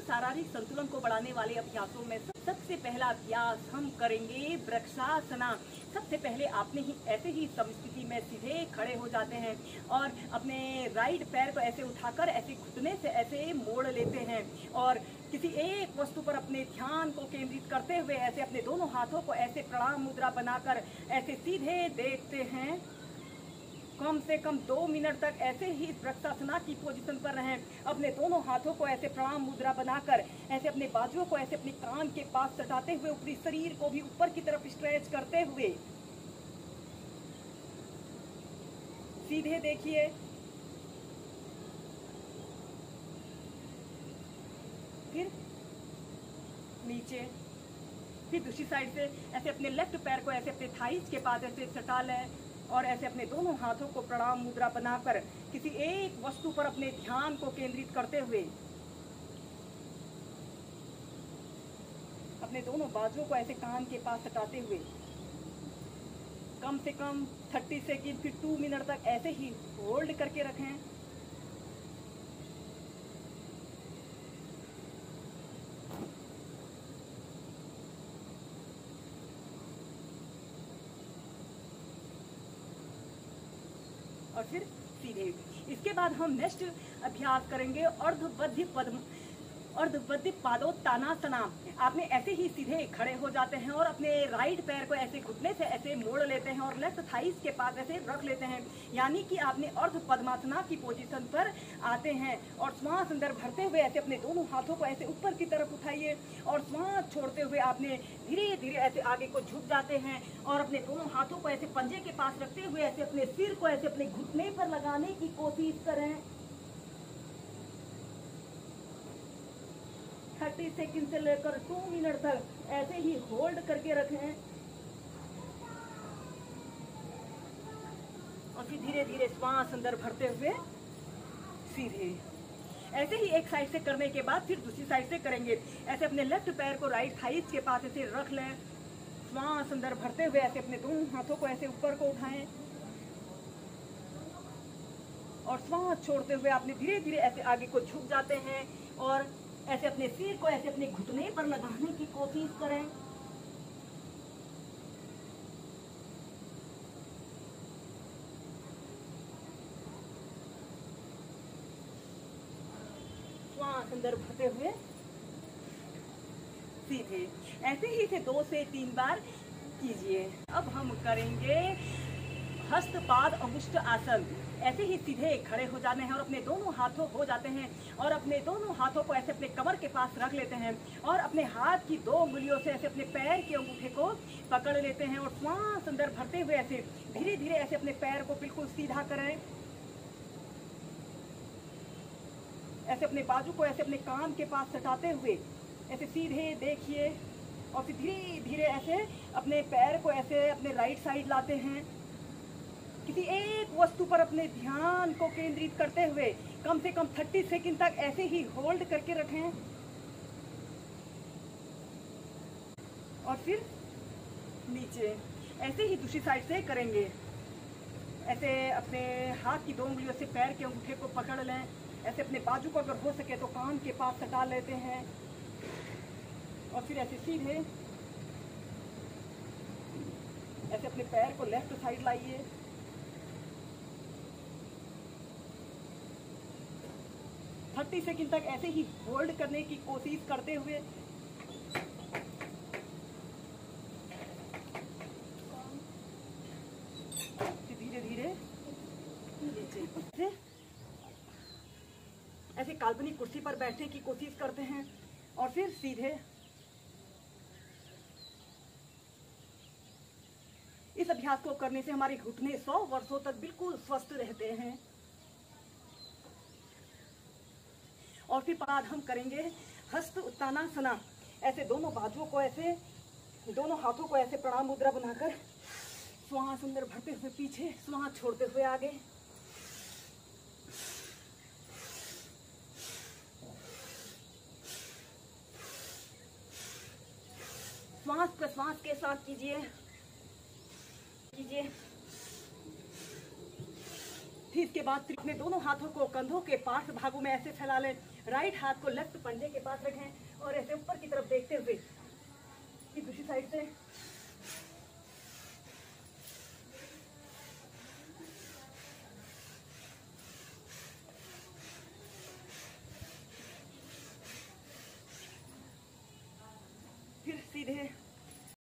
शारीरिक संतुलन को बढ़ाने वाले अभ्यासों में सबसे पहला अभ्यास हम करेंगे वृक्षासना। सबसे पहले आपने ही ऐसे ही समस्थिति में सीधे खड़े हो जाते हैं और अपने राइट पैर को ऐसे उठाकर ऐसे घुटने से ऐसे मोड़ लेते हैं और किसी एक वस्तु पर अपने ध्यान को केंद्रित करते हुए ऐसे अपने दोनों हाथों को ऐसे प्रणाम मुद्रा बनाकर ऐसे सीधे देखते हैं। कम से कम 2 मिनट तक ऐसे ही वृक्षासना की पोजीशन पर रहें। अपने दोनों हाथों को ऐसे प्रणाम मुद्रा बनाकर ऐसे अपने बाजुओं को ऐसे अपने कान के पास सटाते हुए ऊपरी शरीर को भी ऊपर की तरफ स्ट्रेच करते हुए सीधे देखिए। फिर नीचे, फिर दूसरी साइड से ऐसे अपने लेफ्ट पैर को ऐसे अपने थाइस के पास ऐसे सटा लें और ऐसे अपने दोनों हाथों को प्रणाम मुद्रा बनाकर किसी एक वस्तु पर अपने ध्यान को केंद्रित करते हुए अपने दोनों बाजुओं को ऐसे कान के पास सटाते हुए कम से कम 30 सेकंड फिर 2 मिनट तक ऐसे ही होल्ड करके रखें। और फिर सीधे। इसके बाद हम नेक्स्ट अभ्यास करेंगे अर्धबद्ध पादोत्तानासना। आपने ऐसे ही सीधे खड़े हो जाते हैं और अपने राइट पैर को ऐसे घुटने से ऐसे मोड़ लेते हैं और लेफ्ट थाइस के पास ऐसे रख लेते हैं, यानी कि आपने अर्ध पद्मासना की पोजीशन पर आते हैं और श्वास अंदर भरते हुए ऐसे अपने दोनों हाथों को ऐसे ऊपर की तरफ उठाइए और श्वास छोड़ते हुए आपने धीरे धीरे ऐसे आगे को झुक जाते हैं और अपने दोनों हाथों को ऐसे पंजे के पास रखते हुए ऐसे अपने सिर को ऐसे अपने घुटने पर लगाने की कोशिश करें। 30 सेकंड से लेकर 2 मिनट तक ऐसे ही होल्ड करके रखें और फिर धीरे धीरे श्वास अंदर भरते हुए सीधे। ऐसे ही एक साइड से करने के बाद फिर दूसरी साइड से करेंगे। ऐसे अपने लेफ्ट पैर को राइट थाइस के पास ऐसे रख लें, श्वास अंदर भरते हुए ऐसे अपने दोनों हाथों को ऐसे ऊपर को उठाएं और श्वास छोड़ते हुए आपने धीरे धीरे ऐसे आगे को झुक जाते हैं और ऐसे अपने सिर को ऐसे अपने घुटने पर लगाने की कोशिश करें। श्वास अंदर भरते हुए सीधे। ऐसे ही इसे 2 से 3 बार कीजिए। अब हम करेंगे हस्तपाद अंगुष्ठ आसन। ऐसे ही सीधे खड़े हो जाने हैं और अपने दोनों हाथों हो जाते हैं और अपने दोनों हाथों को ऐसे अपने कमर के पास रख लेते हैं और अपने हाथ की 2 उंगलियों से ऐसे अपने पैर के अंगूठे को पकड़ लेते हैं और श्वास अंदर भरते हुए ऐसे धीरे धीरे ऐसे अपने पैर को बिल्कुल सीधा करें। ऐसे अपने बाजू को ऐसे अपने कान के पास सटाते हुए ऐसे सीधे देखिए और फिर धीरे धीरे ऐसे अपने पैर को ऐसे अपने राइट साइड लाते हैं। किसी एक वस्तु पर अपने ध्यान को केंद्रित करते हुए कम से कम 30 सेकंड तक ऐसे ही होल्ड करके रखें और फिर नीचे। ऐसे ही दूसरी साइड से करेंगे। ऐसे अपने हाथ की 2 उंगलियों से पैर के अंगूठे को पकड़ लें। ऐसे अपने बाजू को अगर हो सके तो कान के पास सटा लेते हैं और फिर ऐसे सीधे ऐसे अपने पैर को लेफ्ट साइड लाइए। 30 सेकंड तक ऐसे ही होल्ड करने की कोशिश करते हुए धीरे धीरे नीचे। ऐसे काल्पनिक कुर्सी पर बैठने की कोशिश करते हैं और फिर सीधे। इस अभ्यास को करने से हमारे घुटने 100 वर्षों तक बिल्कुल स्वस्थ रहते हैं। और फिर बाद हम करेंगे हस्त उत्तानासना। ऐसे दोनों बाजुओं को ऐसे दोनों हाथों को ऐसे प्रणाम मुद्रा बनाकर श्वास अंदर भरते हुए पीछे, श्वास छोड़ते हुए आगे। श्वास प्रश्वास के साथ कीजिए। फिर इसके बाद अपने दोनों हाथों को कंधों के पार्श्व भागों में ऐसे फैला लें राइट हाथ को लेफ्ट पंजे के पास रखें और ऐसे ऊपर की तरफ देखते हुए दूसरी साइड से